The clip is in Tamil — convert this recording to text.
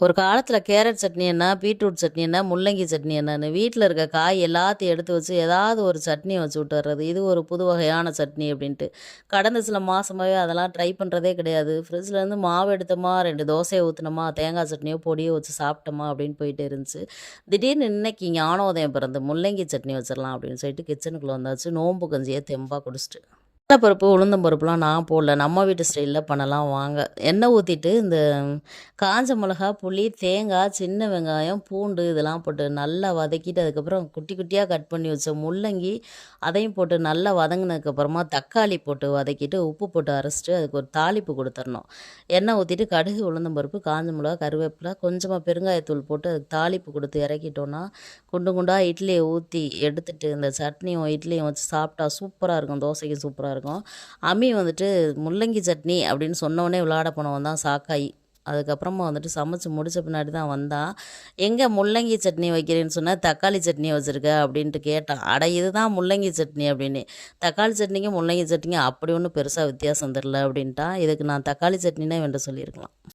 ஒரு காலத்தில் கேரட் சட்னி என்ன, பீட்ரூட் சட்னி என்ன, முள்ளங்கி சட்னி என்னன்னு வீட்டில் இருக்க காய் எல்லாத்தையும் எடுத்து வச்சு ஏதாவது ஒரு சட்னி வச்சு விட்டுறது. இது ஒரு புது வகையான சட்னி அப்படின்ட்டு. கடந்த சில மாதமாகவே அதெல்லாம் ட்ரை பண்ணுறதே கிடையாது. ஃப்ரிட்ஜ்லேருந்து மாவு எடுத்தோமா, 2 தோசையை ஊற்றினோமா, தேங்காய் சட்னியோ பொடியோ வச்சு சாப்பிட்டோமா அப்படின்னு போயிட்டே இருந்துச்சு. திடீர்னு இன்னைக்கு ஞானோதயம் பிறந்து முள்ளங்கி சட்னி வச்சிடலாம் அப்படின்னு சொல்லிட்டு கிச்சனுக்குள்ளே வந்தாச்சு. நோம்பு கஞ்சியை தெம்பாக குடிச்சிட்டு. கடலைப்பருப்பு, உளுந்தம் பருப்புலாம் நான் போடல. நம்ம வீட்டு ஸ்டைலில் பண்ணலாம் வாங்க. எண்ணெய் ஊற்றிட்டு இந்த காஞ்ச மிளகா, புளி, தேங்காய், சின்ன வெங்காயம், பூண்டு இதெல்லாம் போட்டு நல்லா வதக்கிட்டு, அதுக்கப்புறம் குட்டி குட்டியாக கட் பண்ணி வச்ச முள்ளங்கி அதையும் போட்டு நல்லா வதங்கினதுக்கப்புறமா தக்காளி போட்டு வதக்கிட்டு, உப்பு போட்டு அரைச்சிட்டு அதுக்கு ஒரு தாளிப்பு கொடுத்துடணும். எண்ணெய் ஊற்றிட்டு கடுகு, உளுந்தம் பருப்பு, காஞ்ச மிளகா, கருவேப்பிலை, கொஞ்சமாக பெருங்காயத்தூள் போட்டு அதுக்கு தாளிப்பு கொடுத்து இறக்கிட்டோன்னா, குண்டு குண்டாக இட்லியை ஊற்றி எடுத்துட்டு இந்த சட்னியும் இட்லியும் வச்சு சாப்பிட்டா சூப்பராக இருக்கும். தோசைக்கு சூப்பராக இருக்கும். அம்மி வந்துட்டு முள்ளங்கி சட்னி அப்படின்னு சொன்னோடனே விளையாட போனவன் தான் சாக்காயி. அதுக்கப்புறமா வந்துட்டு சமைச்சு முடிச்ச பின்னாடி தான் வந்தான். எங்கே முள்ளங்கி சட்னி வைக்கிறேன்னு சொன்னால் தக்காளி சட்னி வச்சுருக்க அப்படின்ட்டு கேட்டான். அட இதுதான் முள்ளங்கி சட்னி அப்படின்னு. தக்காளி சட்னிக்கும் முள்ளங்கி சட்னிக்கும் அப்படி ஒன்றும் பெருசாக வித்தியாசம் தெரில அப்படின்ட்டான். இதுக்கு நான் தக்காளி சட்னினே வேண்ட சொல்லியிருக்கலாம்.